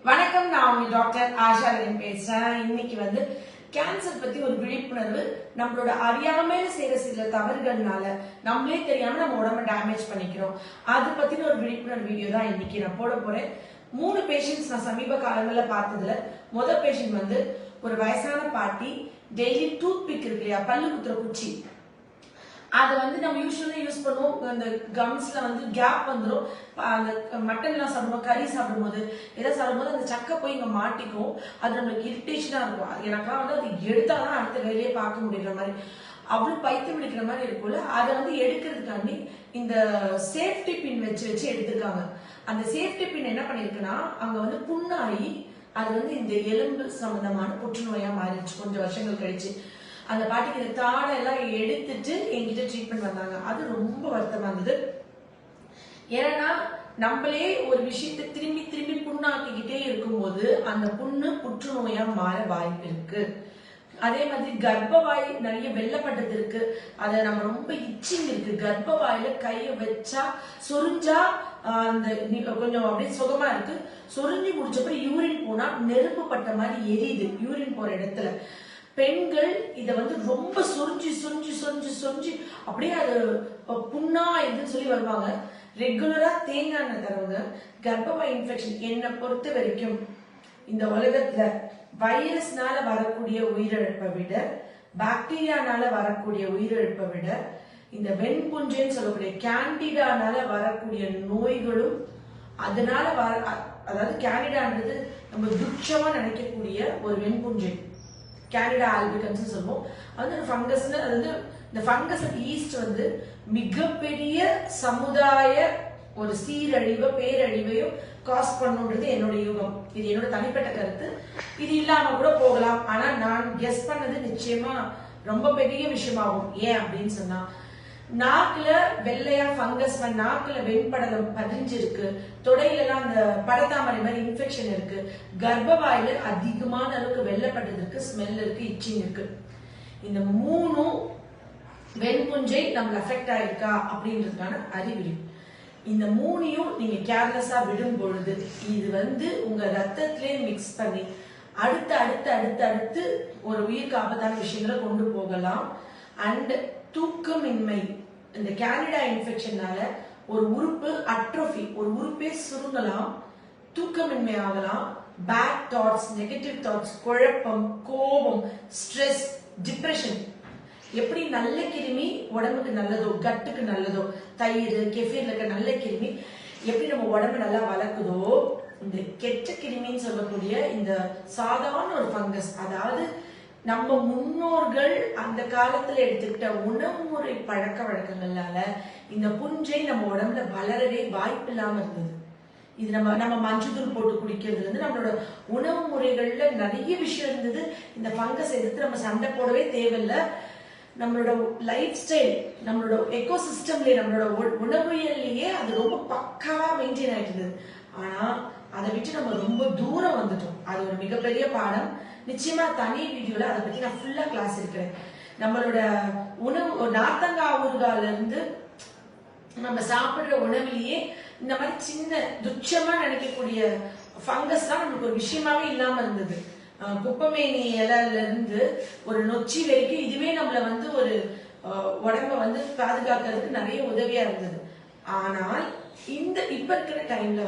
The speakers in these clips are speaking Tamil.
வணக்கம், நான் உங்க டாக்டர் ஆஷா பேசுறேன். இன்னைக்கு கேன்சர் பத்தி ஒரு விழிப்புணர்வு. நம்மளோட அறியாமையில செய்யற சில தவறுகள்னால நம்மளே தெரியாம நம்ம உடம்ப டேமேஜ் பண்ணிக்கிறோம். அது பத்தின ஒரு விழிப்புணர்வு வீடியோ தான் இன்னைக்கு நான் போட போறேன். 3 பேஷண்ட்ஸ் நான் சமீப காலங்களில் பார்த்ததுல முதல் பேஷண்ட் ஒரு வயசான பாட்டி. டெய்லி டூத் பிக் இருக்கு இல்லையா, பல்லு குத்துற குச்சி, அதை நம்ம யூஸ்வலா யூஸ் பண்ணுவோம். அந்த கம்ஸ்ல கேப் வந்துடும். அந்த மட்டன் எல்லாம் சாப்பிடும்போது, கறி சாப்பிடும்போது, எதாவது சாப்பிடும்போது அந்த சக்கை போய் இங்க மாட்டிக்கும். அது நம்மளுக்கு இரிட்டேஷனா இருக்கும். எனக்கெல்லாம் அது எடுத்தாதான் அடுத்த வேலையே பார்க்க முடியுற மாதிரி, அவ்வளவு பைத்தியம் பிடிக்கிற மாதிரி இருக்கும்ல. அதை எடுக்கிறதுக்காண்டி இந்த சேஃப்டி பின் வச்சு எடுத்திருக்காங்க. அந்த சேஃப்டி பின் என்ன பண்ணிருக்குன்னா, அங்க புண்ணாகி அது இந்த எலும்பு சம்பந்தமான புற்றுநோயா மாறிடுச்சு கொஞ்சம் வருஷங்கள் கழிச்சு. அந்த பாட்டிக்கு இந்த தாடை எல்லாம் எடுத்துட்டு என்கிட்ட ட்ரீட்மெண்ட் வந்தாங்க. அது ரொம்ப வருத்தமா இருந்தது. ஏன்னா நம்மளே ஒரு விஷயத்தை திரும்பி திரும்பி புண்ணாக்கிக்கிட்டே இருக்கும்போது அந்த புண்ணு புற்றுநோயா மாற வாய்ப்பு இருக்கு. அதே மாதிரி கர்ப்பவாய் நிறைய வெள்ளப்பட்டது இருக்கு. அதை நம்ம ரொம்ப இச்சிங் இருக்கு. கர்ப்பவாயில கைய வச்சா சொரிஞ்சா அந்த கொஞ்சம் அப்படியே சுகமா இருக்கு. சொரிஞ்சு முடிச்சப்ப யூரின் போனா நெருப்பு பட்ட மாதிரி எரியுது யூரின் போற இடத்துல. பெண்கள் இத ரொம்ப சொரிஞ்சு சொரிஞ்சு சொரிஞ்சு சொரிஞ்சு அப்படியே அது புண்ணா இதுன்னு சொல்லி வருவாங்க. ரெகுலரா தேங்காய் எண்ணெய் தருவாங்க. கர்ப்பவாய் இன்ஃபெக்ஷன் என்னை பொறுத்த வரைக்கும் இந்த உலகத்துல வைரஸ்னால வரக்கூடிய உயிரிழப்பை விட, பாக்டீரியானால வரக்கூடிய உயிரிழப்பை விட, இந்த வெண்புஞ்சைன்னு சொல்லக்கூடிய கேண்டிடானால வரக்கூடிய நோய்களும், அதனால அதாவது கேண்டிடான்றது நம்ம துச்சமா நினைக்கக்கூடிய ஒரு வெண்புஞ்சை, கேண்டிடா ஆல்பிகன்ஸ் சொல்லுவோம். அது ஒரு ஃபங்கஸ். அதாவது இந்த ஃபங்கஸ் ஈஸ்ட் மிகப்பெரிய சமுதாய ஒரு சீரழிவை பேரழிவையும் காஸ் பண்ணுன்றது என்னோட யூகம். இது என்னோட தனிப்பட்ட கருத்து. இது இல்லாம கூட போகலாம். ஆனா நான் கெஸ் பண்ணது நிச்சயமா ரொம்ப பெரிய விஷயமாகும். ஏன் அப்படின்னு சொன்னா, நாக்குல வெள்ளையா ஃபங்கஸ், நாக்குல வெண்படலம் பதிஞ்சிருக்கு. தொடையில எல்லாம் அந்த படத்தாமரை மாதிரி இன்ஃபெக்ஷன் இருக்கு. கர்ப்பவாயில அதிகமான அளவுக்கு வெள்ளப்பட்டது இருக்கு, ஸ்மெல் இருக்கு, இச்சிங் இருக்கு. இந்த 3 வெண்புஞ்சை நம்மள அஃபெக்ட் ஆயிருக்கா அப்படின்றதுக்கான அறிகுறி. இந்த 3ஐயும் நீங்க கேர்லெஸ்ஸா விடும் பொழுது இது உங்க ரத்தத்திலே மிக்ஸ் பண்ணி அடுத்து அடுத்து அடுத்து அடுத்து ஒரு உயிருக்கு ஆபத்தான விஷயங்களை கொண்டு போகலாம். அண்ட் தூக்கமின்மை, இந்த கேண்டிடா இன்ஃபெக்ஷனால ஒரு உறுப்பு அட்ரோஃபி, ஒரு உறுப்பே சுருங்கலாம், தூக்கமின்மை ஆகலாம், பேட் தாட்ஸ், நெகட்டிவ் தாட்ஸ், குழப்பம், கோபம், ஸ்ட்ரெஸ், டிப்ரெஷன். எப்படி நல்ல கிருமி உடம்புக்கு நல்லதோ, கட்டுக்கு நல்லதோ, தயிர் கெஃபீர்ல இருக்க நல்ல கிருமி எப்படி நம்ம உடம்பு நல்லா வளர்க்குதோ, இந்த கெட்ட கிருமின்னு சொல்லக்கூடிய இந்த சாதாரண ஒரு ஃபங்கஸ், அதாவது நம்ம முன்னோர்கள் அந்த காலத்துல எடுத்துக்கிட்ட உணவு முறை பழக்க வழக்கங்களால இந்த புஞ்சை நம்ம உடம்புல வளரவே வாய்ப்பு இல்லாம இருந்தது. இது நம்ம மஞ்சள் போட்டு குடிக்கிறது நம்மளோட உணவு முறைகள்ல நிறைய விஷயம் இருந்தது. இந்த ஃபங்கஸ் எதிர்த்து நம்ம சண்டை போடவே தேவையில்லை. நம்மளோட லைஃப் ஸ்டைல், நம்மளோட எக்கோசிஸ்டம்லயே, நம்மளோட உணவியல்லையே அது ரொம்ப பக்காவா மெயின்டைன் ஆயிட்டு இருந்தது. ஆனா அதை விட்டு நம்ம ரொம்ப தூரம் வந்துட்டோம். அது ஒரு மிகப்பெரிய பாடம். நிச்சயமா தனி வீடியோல அதை பத்தி நான் ஃபுல்லா கிளாஸ் இருக்கிறேன். நம்மளோட உணவு, நார்த்தங்காய் ஊறுகால இருந்து நம்ம சாப்பிடுற உணவுலயே இந்த மாதிரி சின்ன துச்சமா நினைக்கக்கூடிய ஃபங்கஸ் தான் நமக்கு ஒரு விஷயமாவே இல்லாம இருந்தது. குப்பமேனி இலையில இருந்து ஒரு நொச்சி வரைக்கும் இதுவே நம்மள ஒரு உடம்ப பாதுகாக்கிறதுக்கு நிறைய உதவியா இருந்தது. ஆனால் இப்ப இருக்கிற டைம்ல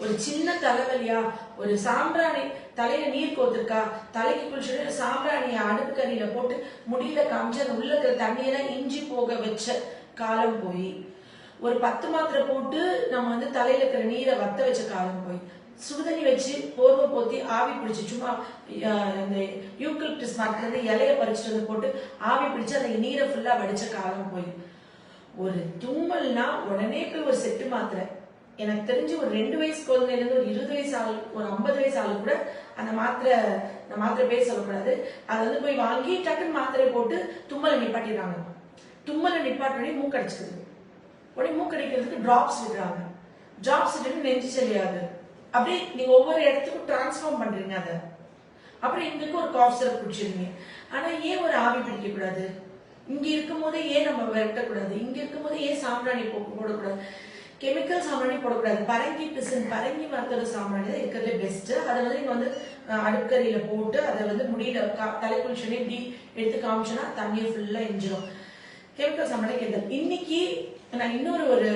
ஒரு சின்ன தலைவலியா, ஒரு சாம்பிராணி தலையில நீர் கோத்திருக்கா, தலைக்கு குளிச்சுட்டு சாம்பிராணிய அடுப்பு கறியில போட்டு முடியல காமிச்சு அந்த உள்ள இருக்கிற தண்ணியெல்லாம் இஞ்சி போக வச்ச காலம் போய், ஒரு 10 மாத்திரை போட்டு நம்ம தலையில இருக்கிற நீரை வத்த வச்ச காலம் போய், சுடுதண்ணி வச்சு போர்வை போத்தி ஆவி பிடிச்சு சும்மா இந்த யூக்கலிப்டஸ் மரத்துல இருந்து இலைய பறிச்சுட்டு போட்டு ஆவி பிடிச்சு அந்த நீரை ஃபுல்லா வடிச்ச காலம் போய், ஒரு தும்மல்னா உடனே போய் ஒரு செட்டு மாத்திரை. எனக்கு தெரிஞ்சு ஒரு 2 வயசு குழந்தைல இருந்து ஒரு 20 வயசு ஆளு, ஒரு 50 வயசு ஆளு கூட அந்த மாத்திரை பேர் சொல்லக்கூடாது, அதை போய் வாங்கி டக்குன்னு மாத்திரை போட்டு தும்மலை நிப்பாட்டிடுறாங்க. தும்மலை நிப்பாட்டி மூக்கடிச்சுக்குது. உடனே மூக்கடிக்கிறதுக்கு டிராப்ஸ் விடுறாங்க. டிராப்ஸ் விட்டு நெஞ்சு செல்லியாது. அப்படி நீங்க ஒவ்வொரு இடத்துக்கும் டிரான்ஸ்ஃபார்ம் பண்றீங்க. அதை அப்புறம் இங்க ஒரு காஃப் சிரப் குடிச்சிருங்க. ஆனா ஏன் ஒரு ஆவி பிடிக்க கூடாது? இங்க இருக்கும் போதே ஏன் நம்ம விரட்டக்கூடாது? இங்க இருக்கும் போதே ஏன் சாம்பிராணி போடக்கூடாது? கெமிக்கல் சாம்பிராணி போடக்கூடாது. பரங்கி பிசின், பரங்கி மரத்தோட சாம்பிராணி தான் இருக்கிறதுல பெஸ்ட். அதை வந்து நீங்க வந்து அடுப்பக்கரியில போட்டு அதை வந்து முடியல தலைக்குளிச்சோடனே இப்படி எடுத்து காமிச்சோன்னா தண்ணியை ஃபுல்லா எஞ்சிடும். கெமிக்கல் சாம்பிராணி கெடுதல். இன்னைக்கு நான் இன்னொரு ஒரு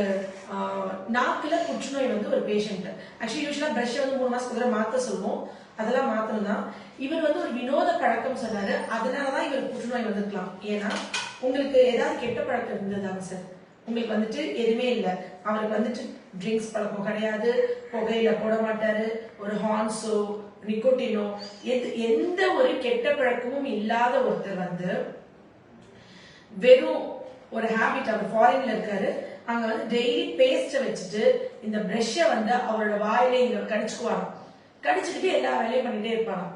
நாக்குல புற்றுநோய் வந்து ஒரு பேஷண்ட், ஆக்சுவலி யூஸ்வலா பிரஷ் வந்து 3 மாசத்துக்கு மாத்த சொல்லுவோம், அதெல்லாம் மாத்தணும் தான். இவர் வந்து ஒரு வினோத பழக்கம் சொன்னாரு, அதனாலதான் இவர் புற்றுநோய் வந்திருக்கலாம். ஏன்னா உங்களுக்கு ஏதாவது கெட்ட பழக்கம் இருந்ததாங்க சார்? உங்களுக்கு வந்துட்டு எதுவுமே இல்லை. அவருக்கு வந்துட்டு ட்ரிங்க்ஸ் பழக்கம் கிடையாது, புகையில போட மாட்டாரு, ஒரு ஹார்ன்ஸோ நிக்கோட்டினோ எந்த ஒரு கெட்ட பழக்கமும் இல்லாத ஒருத்தர் வந்து வெறும் ஒரு ஹேபிட், அவர் ஃபாரின்ல இருக்காரு, அங்க வந்து டெய்லி பேஸ்ட வச்சுட்டு இந்த பிரஷ்ஷ வந்து அவரோட வாயில இங்க கடிச்சுக்குவாராம். கடிச்சுக்கிட்டு எல்லா வேலையும் பண்ணிட்டே இருப்பாராம்.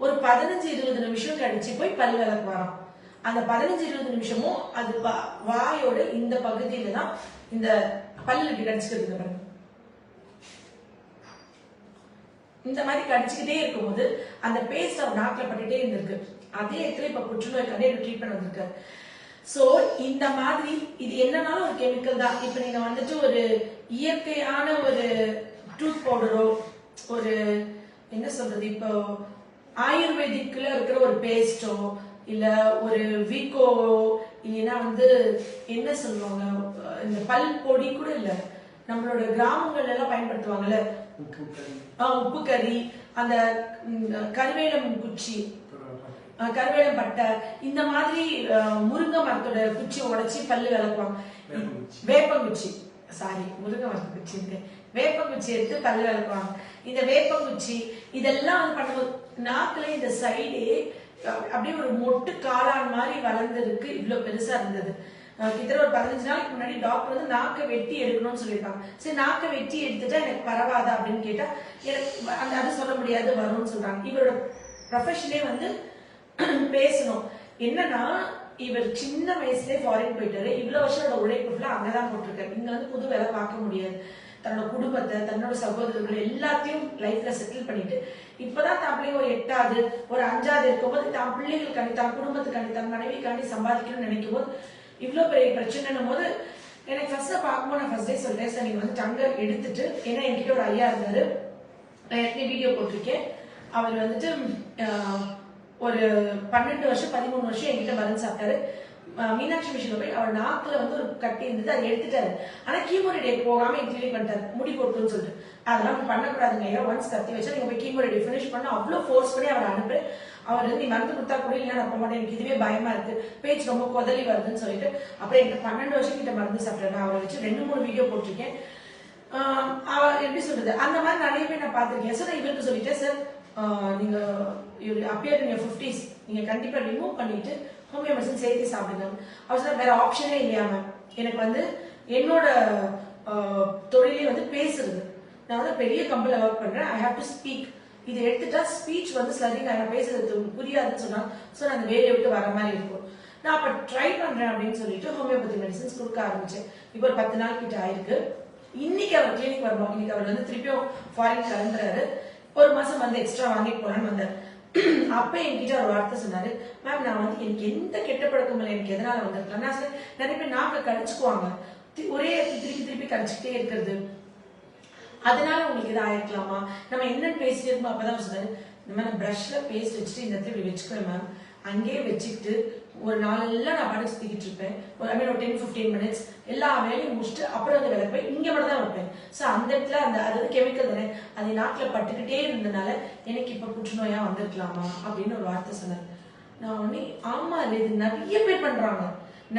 ஒரு 15-20 நிமிஷம் கடிச்சு போய் பல் விளக்குவாராம். அந்த 15-20 நிமிஷமும் அது வாயோட இந்த பகுதியில தான் இந்த பல்லு இப்படி கடிச்சுக்கிறது பாருங்க. இந்த மாதிரி கடிச்சுக்கிட்டே இருக்கும்போது அந்த பேஸ்ட் அவர் நாக்கில பட்டுட்டே இருந்திருக்கு. அதே இடத்துல இப்ப புற்றுநோய்க்கான ட்ரீட்மெண்ட் வந்திருக்காரு. சோ இந்த மாதிரி இது என்னன்னாலும் ஒரு கெமிக்கல் தான். இப்ப நீங்க வந்துட்டு ஒரு இயற்கையான ஒரு டூத் பவுடரோ, ஒரு என்ன சொல்றது, இப்போ ஆயுர்வேதிக்ல இருக்கிற ஒரு பேஸ்டோ, இல்ல ஒரு வீக்கோவோ, இல்லைன்னா வந்து என்ன சொல்லுவாங்க, இந்த பல் பொடி கூட இல்ல, நம்மளோட கிராமங்கள்ல எல்லாம் பயன்படுத்துவாங்கல்ல, உப்பு கறி, அந்த கருவேலம் குச்சி, கருவேலம் பட்டை, இந்த மாதிரி முருங்கை மரத்தோட குச்சி உடைச்சி பல்லு விளக்குவாங்க. வேப்பங்குச்சி, சாரி முருங்கை மரத்து குச்சி இருக்கு, வேப்பங்குச்சி எடுத்து பல்லு விளக்குவாங்க. இந்த வேப்பங்குச்சி இதெல்லாம் வந்து பண்ணும்போது நாக்குல இந்த சைடே அப்படியே ஒரு மொட்டு காளான் மாதிரி வளர்ந்ததுக்கு இவ்வளவு பெருசா இருந்தது. கிட்டத்தட்ட ஒரு 15 நாளைக்கு முன்னாடி டாக்டர் வந்து நாக்கை வெட்டி எடுக்கணும்னு சொல்லியிருக்காங்க. சரி, நாக்கை வெட்டி எடுத்துட்டா எனக்கு பரவாதா அப்படின்னு கேட்டா எனக்கு அது சொல்ல முடியாது, வரும்னு சொல்றாங்க. இவரோட ப்ரொஃபஷனே வந்து பேசணும். என்னன்னா இவர் சின்ன வயசுலயே ஃபாரின் போயிட்டாரு, இவ்வளவு வருஷோட உழைப்பு ஃபுல்லா அங்கதான் போட்டிருக்காரு. இங்க வந்து புது வேலை பார்க்க முடியாது. தன்னோட குடும்பத்தை, தன்னோட சகோதரர்கள் எல்லாத்தையும் லைஃப்ல செட்டில் பண்ணிட்டு இப்பதான் தான் பிள்ளைங்க ஒரு 8வது ஒரு 5வது இருக்கும்போது தான் பிள்ளைகளுக்காண்டி, தான் குடும்பத்துக்காண்டி, தன் மனைவிக்காண்டி சம்பாதிக்கணும்னு நினைக்கும் போது இவ்வளவு பெரிய பிரச்சனைன்னும் போது எனக்கு ஃபர்ஸ்ட் பார்க்கும்போது நான் ஃபர்ஸ்ட் டே சொல்றேன், சார் நீங்க வந்து டங்க எடுத்துட்டு, ஏன்னா என்கிட்ட ஒரு ஐயா இருந்தாரு, நான் ஏற்கனவே வீடியோ போட்டிருக்கேன். அவர் வந்துட்டு ஒரு 12 வருஷம் 13 வருஷம் என்கிட்ட மருந்து சாப்பிட்டாரு. மீனாட்சி மிஷின்ல போய் அவர் நாக்குல வந்து ஒரு கட்டி இருந்தது, அதை எடுத்துட்டாரு. ஆனா கீமோரேடியை போகாம கிளினிக் பண்ணிட்டாரு, முடி கொட்டுன்னு சொல்லிட்டு. அதெல்லாம் பண்ணக்கூடாதுங்க ஐயா, ஒன்ஸ் கத்தி வச்சா நீங்க போய் கீமோரேடியை ஃபினிஷ் பண்ண அவ்வளவு ஃபோர்ஸ் பண்ணி அவர் அனுப்பு. அவர் வந்து நீ மருந்து கொடுத்தா கூட இல்லை, நான் போக மாட்டேன், எனக்கு இதுவே பயமா இருக்கு, பேச்சு ரொம்ப கொதலி வருதுன்னு சொல்லிட்டு அப்புறம் என்கிட்ட 12 வருஷம் கிட்ட மருந்து சாப்பிட்டாரு. அவரை வச்சு 2-3 வீடியோ போட்டிருக்கேன். அவர் எப்படி சொல்றது, அந்த மாதிரி நிறைய பேர் நான் பார்த்திருக்கேன். சார் நான் இவருக்கு சொல்லிட்டேன், சார் நீங்க அப்பியர் இன் யுவர் 50s, நீங்க கண்டிப்பா ரிமூவ் பண்ணிட்டு ஹோமியோ மெடிசன் சேர்த்து சாப்பிடுங்க. அவர் சொன்னா வேற ஆப்ஷனே இல்லையா மேம், எனக்கு வந்து என்னோட தொழிலே வந்து பேசுறது, நான் வந்து பெரிய கம்பெனில ஒர்க் பண்றேன், ஐ ஹேவ் டு ஸ்பீக், இதை எடுத்துட்டா ஸ்பீச் வந்து ஸ்லரிங், நான் பேசுறது புரியாதுன்னு சொன்னா ஸோ நான் அந்த வேலையை விட்டு வர மாதிரி இருக்கும். நான் அப்ப ட்ரை பண்றேன் அப்படின்னு சொல்லிட்டு ஹோமியோபதி மெடிசன்ஸ் கொடுக்க ஆரம்பிச்சேன். இப்போ ஒரு 10 நாள் கிட்ட ஆயிருக்கு. இன்னைக்கு அவர் கிளினிக் வரணும், இன்னைக்கு அவர் வந்து திருப்பியும் ஃபாரின் கிளம்புறாரு, ஒரு மாசம் வந்து எக்ஸ்ட்ரா வாங்கிட்டு போலான்னு வந்தார். அப்ப என்கிட்ட ஒரு வார்த்தை சொன்னாரு, மேம் நான் வந்து எனக்கு எந்த கெட்ட பழக்கம் இல்லை, எனக்கு எதனால வந்திருக்கலாம். நான் சொன்னேன், நிறைய பேர் நாக்க கடிச்சுக்குவாங்க, ஒரே திருப்பி திருப்பி கடிச்சுக்கிட்டே இருக்கிறது, அதனால உங்களுக்கு இது ஆயிருக்கலாமா, நம்ம என்னன்னு பேசிட்டு இருக்கோம். அப்பதான் சொன்னாரு, இந்த மாதிரி பிரஷ்ல பேஸ்ட் வச்சுட்டு இந்த இடத்துல இப்படி வச்சுக்கிறேன் மேம், அங்கேயே வச்சுக்கிட்டு ஒரு நாளெல்லாம் நான் பாட்டு சுத்திக்கிட்டு இருப்பேன், ஒரு 10-15 மினிட்ஸ் எல்லா வேலையும் முடிச்சுட்டு அப்புறம் வந்து விளக்குவேன், இங்க மட்டும் தான் வைப்பேன். ஸோ அந்த இடத்துல அந்த அதாவது கெமிக்கல் தானே, அது நாட்டில் பட்டுக்கிட்டே இருந்ததுனால எனக்கு இப்ப புற்றுநோயா வந்திருக்கலாமா அப்படின்னு ஒரு வார்த்தை சொன்னார். நான் உடனே ஆமா இது நிறைய பேர் பண்றாங்க,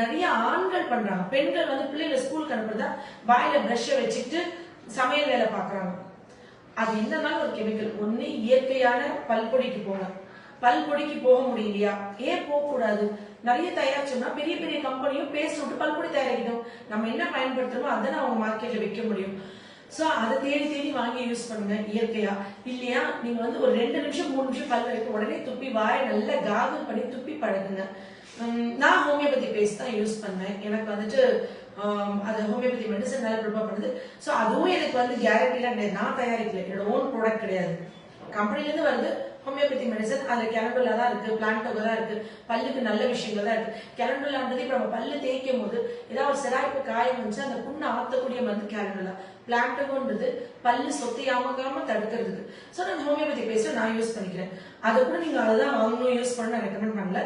நிறைய ஆண்கள் பண்றாங்க, பெண்கள் வந்து பிள்ளைகளை ஸ்கூலுக்கு அனுப்புறதா வாயில பிரஷ்ஷை வச்சுக்கிட்டு சமையல் வேலை பாக்குறாங்க. அது என்னன்னாலும் ஒரு கெமிக்கல். ஒண்ணு இயற்கையான பல்பொடிக்கு போங்க, பல்பொடிக்கு போக முடியலையா, ஏன் போக கூடாது, நிறைய தயாரிச்சோம்னா பெரிய பெரிய கம்பெனியும் பேஸ்ட் விட்டு பல்பொடி தயாரிக்கணும், நம்ம என்ன பயன்படுத்துறோமோ அதை அவங்க மார்க்கெட்ல விற்க முடியும். சோ அதை தேடி தேடி வாங்கி யூஸ் பண்ணுங்க இயற்கையா. இல்லையா நீங்க வந்து ஒரு 2 நிமிஷம் 3 நிமிஷம் பல் வரைக்கும் உடனே துப்பி வாயை நல்லா காகல் பண்ணி துப்பி பழகுங்க. நான் ஹோமியோபதி பேஸ்ட் தான் யூஸ் பண்ணேன், எனக்கு வந்துட்டு அது ஹோமியோபதி மெடிசன் நல்லா ப்ரிப்பேர் பண்ணுது. ஸோ அதுவும் எனக்கு வந்து கேரண்டிலாம் கிடையாது, நான் தயாரிக்கல, என்னோட ஓன் ப்ராடக்ட் கிடையாது, கம்பெனிலேருந்து வருது, ஹோமியோபதி மெடிசன் அதுல கேலண்டுலா தான் இருக்கு, பிளான்டோகா தான் இருக்கு, பல்லுக்கு நல்ல விஷயங்கள் தான் இருக்கு. கேலண்டுலான்றது இப்ப நம்ம பல்லு தேய்க்கும் போது ஏதாவது ஒரு சிராய்ப்பு காயம் வந்துச்சு அந்த புண்ணை ஆத்தக்கூடிய மருந்து கேலண்டுலா. பிளான்டோகோன்றது பல்லு சொத்தையாம தடுக்கிறதுக்கு. ஸோ நான் ஹோமியோபதி பேஸ்ட் நான் யூஸ் பண்ணிக்கிறேன். அதை கூட நீங்க அதான் வாங்கணும் யூஸ் பண்ண நான் ரெக்கமெண்ட் பண்ணல.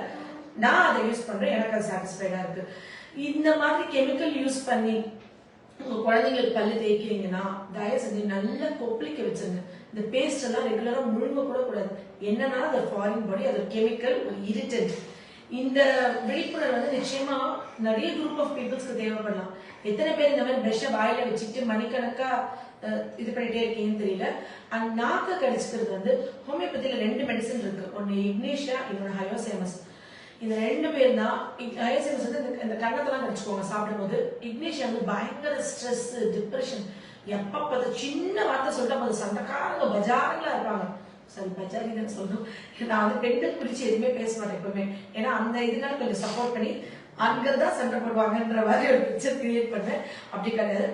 நான் அதை யூஸ் பண்றேன், எனக்கு அது சாட்டிஸ்ஃபைடா இருக்கு. இந்த மாதிரி கெமிக்கல் யூஸ் பண்ணி உங்க குழந்தைங்களுக்கு பல்லு தேய்க்கிறீங்கன்னா தயவு செஞ்சு நல்லா கொப்பளிக்க வச்சிருங்க. இந்த பேஸ்ட் எல்லாம் ரெகுலரா முழுங்க கூட கூடாது. என்னன்னா அது ஃபாரின் பாடி, அது கெமிக்கல், ஒரு இரிட்டன்ட். இந்த விழிப்புணர்வு வந்து நிச்சயமா நிறைய குரூப் ஆஃப் பீப்புள்ஸ்க்கு தேவைப்படலாம். எத்தனை பேர் இந்த மாதிரி பிரஷ வாயில வச்சுட்டு மணிக்கணக்கா இது பண்ணிட்டே இருக்கீங்கன்னு தெரியல. அந்த நாக்க கடிச்சுக்கிறது வந்து ஹோமியோபதியில 2 மெடிசன் இருக்கு. ஒன்னு இக்னேஷியா, இன்னொன்னு ஹயோசேமஸ். இந்த 2 பேர் தான். ஹயோசேமஸ் வந்து இந்த கண்ணத்தெல்லாம் கடிச்சுக்கோங்க சாப்பிடும்போது. இக்னேஷியா வந்து பயங்கர ஸ்ட்ரெஸ், டிப்ரெஷன், எப்ப பார்த்து சின்ன வார்த்தை சொல்லிட்டு அது சண்டைக்காரங்க பஜாருங்களா இருப்பாங்க. சரி பஜாரின்னு சொல்லணும். நான் வந்து பெண்கள் குறிச்சு எதுவுமே பேச மாட்டேன் எப்பவுமே. ஏன்னா அந்த இதனால கொஞ்சம் சப்போர்ட் பண்ணி அங்கதான் சண்டை போடுவாங்கன்ற மாதிரி ஒரு பிக்சர் கிரியேட் பண்ணேன். அப்படி கிடையாது.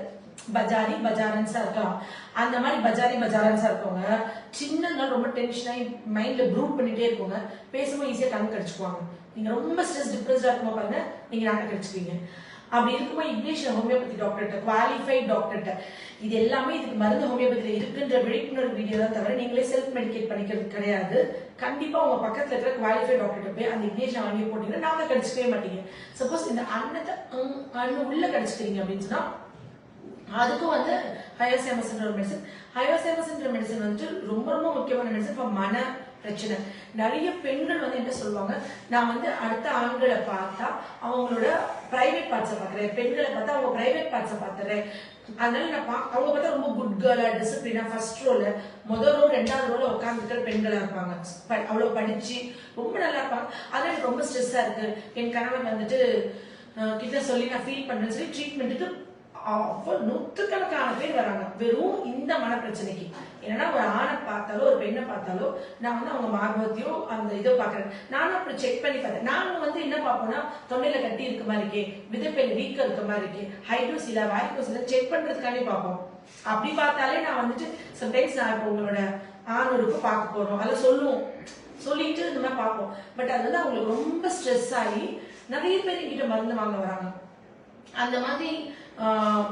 பஜாரி பஜாரன்ஸா இருக்கலாம். அந்த மாதிரி பஜாரி பஜாரன்ஸா இருக்கவங்க சின்ன நாள் ரொம்ப டென்ஷனாகி மைண்ட்ல ப்ரூட் பண்ணிட்டே இருக்கவங்க பேசும்போது ஈஸியா டங்க் கடிச்சுக்குவாங்க. நீங்க ரொம்ப ஸ்ட்ரெஸ் டிப்ரெஸ்டா இருக்கும்போது பாருங்க நீங்க நாக்க கடிச்சுக்குவீங்க. அப்படி இருக்கும்போது இங்கிலீஷ்ல ஹோமியோபதி டாக்டர்கிட்ட, குவாலிஃபைட் டாக்டர்கிட்ட, இது எல்லாமே இதுக்கு மருந்து ஹோமியோபதியில இருக்குன்ற விழிப்புணர்வு வீடியோ தான் தவிர நீங்களே செல்ஃப் மெடிக்கேட் பண்ணிக்கிறது கிடையாது. கண்டிப்பா உங்க பக்கத்துல இருக்கிற குவாலிஃபைட் டாக்டர்கிட்ட போய் அந்த இங்கிலீஷ் வாங்கி போட்டீங்கன்னா நாக்க கடிச்சுக்கவே மாட்டீங்க. சப்போஸ் இந்த அன்னத்தை உள்ள கடிச்சுக்கிறீங்க அப்படின்னு சொன்னா அதுக்கும் வந்து ஹயோசேமஸ்ன்ற ஒரு மெடிசன். ஹயோசேமஸ்ன்ற மெடிசன் வந்து ரொம்ப ரொம்ப முக்கியமான மெடிசன் ஃபார் மன பிரச்சனை. நிறைய பெண்கள் வந்து என்ன சொல்லுவாங்க, நான் வந்து அடுத்த ஆண்களை பார்த்தா அவங்களோட பிரைவேட் பார்ட்ஸை பாக்குறேன், பெண்களை பார்த்தா அவங்க பிரைவேட் பார்ட்ஸை பாத்துறேன், அதனால நான் அவங்க பார்த்தா ரொம்ப குட் கேர்ளா, டிசிப்ளினா, ஃபர்ஸ்ட் ரோல, முதல் ரோ 2வது ரோல உட்கார்ந்துக்கிற பெண்களா இருப்பாங்க. அவ்வளவு படிச்சு ரொம்ப நல்லா இருப்பாங்க. அதனால எனக்கு ரொம்ப ஸ்ட்ரெஸ்ஸா இருக்கு, என் கணவன் வந்துட்டு கிட்ட சொல்லி நான் ஃபீல் பண்றேன்னு சொல்லி ட்ரீட்மெண்ட்டுக்கு அவ்வளவு நூற்றுக்கணக்கான பேர் வராங்க வெறும் இந்த மன பிரச்சனைக்கு. ஏன்னா ஒரு ஆணை பார்த்தாலோ ஒரு பெண்ணை பார்த்தாலோ நான் வந்து அவங்க மார்பத்தையோ அந்த இதோ பாக்குறேன். நானும் அப்படி செக் பண்ணி பார்த்தேன். நானும் வந்து என்ன பார்ப்போம்னா தொண்டையில கட்டி இருக்க மாதிரி இருக்கே, விதைப்பையில வீக்கம் இருக்க மாதிரி இருக்கே, ஹைட்ரோசிலா வாய்க்கோசிலா செக் பண்றதுக்காண்டி பார்ப்போம். அப்படி பார்த்தாலே நான் வந்துட்டு சம்டைம்ஸ் நான் இப்போ உங்களோட ஆணோருக்கு பார்க்க போறோம் அதை சொல்லுவோம், சொல்லிட்டு இந்த மாதிரி பார்ப்போம். பட் அது வந்து அவங்களுக்கு ரொம்ப ஸ்ட்ரெஸ் ஆகி நிறைய பேர் என்கிட்ட மருந்து வாங்க வராங்க. அந்த மாதிரி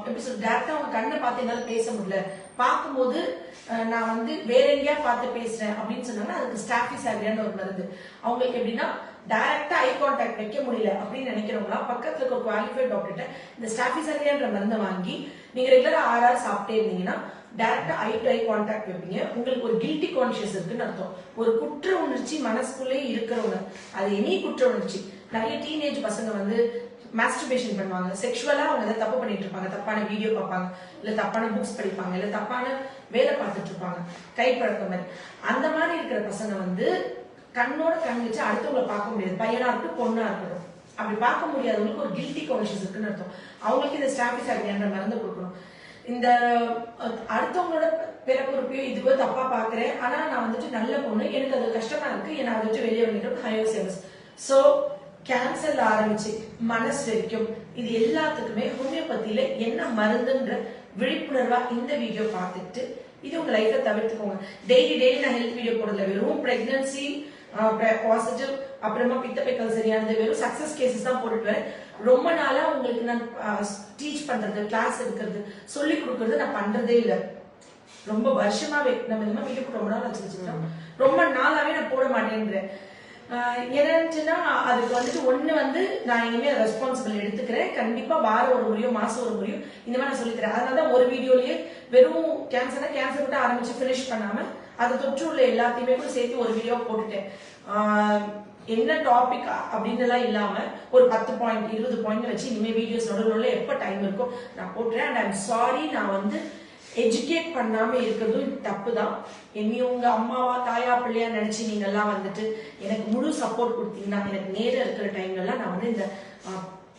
எப்படி சொல்ற டேரக்டா அவங்க கண்ணை பார்த்து என்னால பேச முடியல, பார்க்கும்போது நான் வந்து வேற எங்கேயா பார்த்து பேசுறேன் அப்படின்னு சொன்னாங்கன்னா அதுக்கு ஸ்டாஃபிசாரியான்னு ஒரு மருந்து. அவங்களுக்கு எப்படின்னா டைரக்டா ஐ கான்டாக்ட் வைக்க முடியல அப்படின்னு நினைக்கிறவங்களா பக்கத்துல இருக்க குவாலிஃபைட் டாக்டர்கிட்ட இந்த ஸ்டாஃபிசாரியான்ற மருந்தை வாங்கி நீங்க ரெகுலரா 6 hours சாப்பிட்டே இருந்தீங்கன்னா டைரக்டா ஐ டு ஐ கான்டாக்ட் வைப்பீங்க. உங்களுக்கு ஒரு கில்ட்டி கான்சியஸ் இருக்குன்னு அர்த்தம். ஒரு குற்ற உணர்ச்சி மனசுக்குள்ளே இருக்கிறவங்க, அது எனி குற்ற உணர்ச்சி. நிறைய டீனேஜ் பசங்க வந்து மாஸ்டர்பேஷன் பண்ணுவாங்க, செக்ஷுவலா அவங்க ஏதாவது தப்பு பண்ணிட்டு இருப்பாங்க, தப்பான வீடியோ பார்ப்பாங்க, இல்ல தப்பான புக்ஸ் படிப்பாங்க, இல்ல தப்பான வேலை பார்த்துட்டு இருப்பாங்க, கைப்பழக்கம் மாதிரி. அந்த மாதிரி இருக்கிற பசங்க வந்து கண்ணோட கண் வச்சு அடுத்தவங்களை பார்க்க முடியாது. பையனா இருக்கட்டும் பொண்ணா இருக்கட்டும், அப்படி பார்க்க முடியாதவங்களுக்கு ஒரு கில்ட்டி கான்ஷியஸ் இருக்குன்னு அர்த்தம். அவங்களுக்கு இந்த ஸ்டாஃபிசாரியான்ற மருந்து கொடுக்கணும். இந்த அடுத்தவங்களோட பிறப்புறுப்பையோ இதுவோ தப்பா பாக்குறேன், ஆனா நான் வந்துட்டு நல்ல பொண்ணு, எனக்கு அது கஷ்டமா இருக்கு, என்ன அதை வச்சு வெளியே வந்துட்டு ஹயோசேமஸ். சோ கேன்சர்ல ஆரம்பிச்சு மனசு வரைக்கும் இது எல்லாத்துக்குமே ஹோமியோபதியில என்ன மருந்துன்ற விழிப்புணர்வா இந்த வீடியோ பார்த்துட்டு இது உங்க லைஃப்ல தவிர்த்துக்கோங்க. டெய்லி நான் ஹெல்த் வீடியோ போடல, வெறும் பிரெக்னன்சி பாசிட்டிவ் அப்புறமா பித்தப்பைக்கல் சரியானது வெறும் சக்சஸ் கேசஸ் தான் போட்டுட்டு வரேன். ரொம்ப நாளா உங்களுக்கு நான் டீச் பண்றது, கிளாஸ் எடுக்கிறது, சொல்லி கொடுக்கறது நான் பண்றதே இல்லை. ரொம்ப வருஷமாவே நம்ம இந்த மாதிரி வீடியோ ரொம்ப நாள் வச்சுருக்கோம், ரொம்ப நாளாவே நான் போட மாட்டேன்றேன். என்னச்சுன்னா அதுக்கு வந்துட்டு ஒண்ணு வந்து நான் இனிமே ரெஸ்பான்சிபிள் எடுத்துக்கிறேன். கண்டிப்பா வாரம் ஒரு முறையோ மாசம் ஒரு முறையோ இந்த மாதிரி நான் சொல்லித்தரேன். அதனாலதான் ஒரு வீடியோலயே வெறும் கேன்சர் விட்டு ஆரம்பிச்சு பினிஷ் பண்ணாம அதை தொற்று உள்ள எல்லாத்தையுமே கூட சேர்த்து ஒரு வீடியோ போட்டுட்டேன். என்ன டாபிக் அப்படின்னு எல்லாம் இல்லாம ஒரு 10 பாயிண்ட் 20 பாயிண்ட் வச்சு இனிமே வீடியோஸ் நடுவில் எப்ப டைம் இருக்கோ நான் போட்டுறேன். அண்ட் ஐம் சாரி, நான் வந்து எஜுகேட் பண்ணாம இருக்கிறதும் தப்பு தான். என்னையும் உங்க அம்மாவா தாயா பிள்ளையா நினைச்சு நீங்க எல்லாம் வந்துட்டு எனக்கு முழு சப்போர்ட் கொடுத்தீங்கன்னா எனக்கு நேரம் இருக்கிற டைம்ல எல்லாம் நான் வந்து இந்த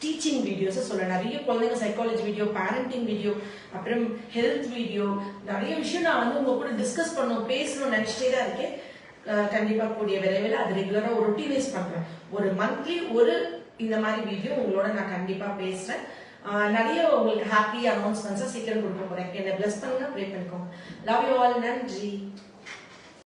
டீச்சிங் வீடியோஸ் சொல்றேன். நிறைய குழந்தைங்க சைக்காலஜி வீடியோ, பேரண்டிங் வீடியோ, அப்புறம் ஹெல்த் வீடியோ, நிறைய விஷயம் நான் வந்து உங்க கூட டிஸ்கஸ் பேசணும்னு நினைச்சிட்டே தான் இருக்கேன். கண்டிப்பா கூடிய விரைவில் அது ரெகுலரா ஒரு ரொட்டீனைஸ் பண்றேன். ஒரு மந்த்லி ஒரு இந்த மாதிரி வீடியோ உங்களோட நான் கண்டிப்பா பேசுறேன். நிறைய உங்களுக்கு ஹாப்பி அனௌன்ஸ்மெண்ட்ஸா சீக்கிரம் கொடுக்க போறேன். என்னை பிளஸ் பண்ணுங்க, ப்ரே பண்ணிக்கோங்க. Love you all. நன்றி.